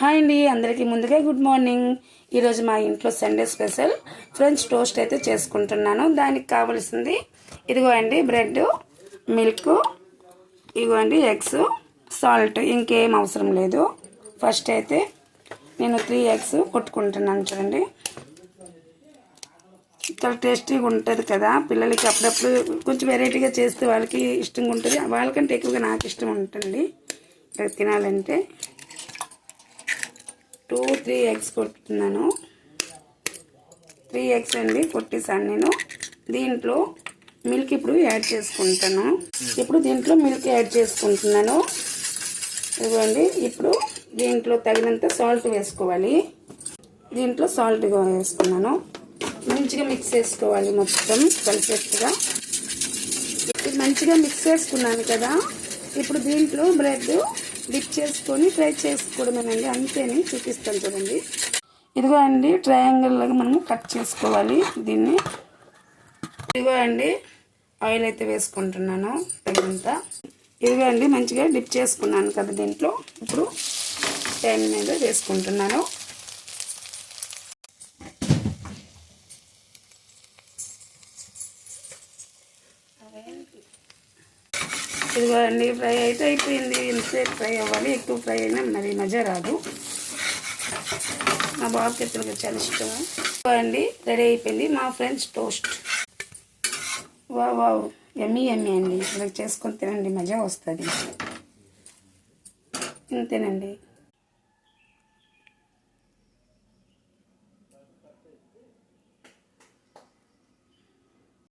Hi అండి, అందరికీ ముందుగా గుడ్ మార్నింగ్. ఈరోజు మా ఇంట్లో సండే స్పెషల్ ఫ్రెంచ్ టోస్ట్ అయితే చేసుకుంటున్నాను. దానికి కావాల్సింది ఇదిగో అండి, బ్రెడ్, మిల్క్, ఇదిగో అండి ఎగ్స్, సాల్ట్, ఇంకేం అవసరం లేదు. ఫస్ట్ అయితే నేను 3 ఎగ్స్ కొట్టుకుంటున్నాను. చూడండి, చాలా టేస్టీగా ఉంటుంది కదా. పిల్లలకి అప్పుడప్పుడు కొంచెం వెరైటీగా చేస్తే వాళ్ళకి ఇష్టంగా ఉంటుంది. వాళ్ళకంటే ఎక్కువగా నాకు ఇష్టం ఉంటుంది తినాలంటే. 2-3 ఎగ్స్ కొట్టుకున్నాను. 3 ఎగ్స్ అండి కొట్టేసాను నేను. దీంట్లో మిల్క్ ఇప్పుడు యాడ్ చేసుకుంటాను. ఇప్పుడు దీంట్లో మిల్క్ యాడ్ చేసుకుంటున్నాను. ఇదిగోండి, ఇప్పుడు దీంట్లో తగినంత సాల్ట్ వేసుకోవాలి. దీంట్లో సాల్ట్ వేసుకున్నాను. మంచిగా మిక్స్ చేసుకోవాలి, మొత్తం కలిసేట్టుగా. మంచిగా మిక్స్ చేసుకున్నాను కదా. ఇప్పుడు దీంట్లో బ్రెడ్ డిప్ చేసుకొని ఫ్రై చేసుకోవడమేనండి, అంతేని చూపిస్తాను చూడండి. ఇదిగో అండి, ట్రయాంగిల్ లాగా మనము కట్ చేసుకోవాలి దీన్ని. ఇదిగో అండి, ఆయిల్ అయితే వేసుకుంటున్నాను తగినంత. ఇదిగో అండి, మంచిగా డిప్ చేసుకున్నాను కదా దీంట్లో. ఇప్పుడు ప్యాన్ మీద వేసుకుంటున్నాను. ఇదిగో అండి, ఫ్రై అయితే అయిపోయింది. ఇంతసేపు ఫ్రై అవ్వాలి, ఎక్కువ ఫ్రై అయినా మరి మజా రాదు. మా బాబుకి ఎత్తులుగా చాలా ఇష్టము. అండి, రెడీ అయిపోయింది మా French toast. Wow, Emmy Emmy అండి. ఇలా చేసుకొని తినండి, మజా వస్తుంది. ఇంతేనండి.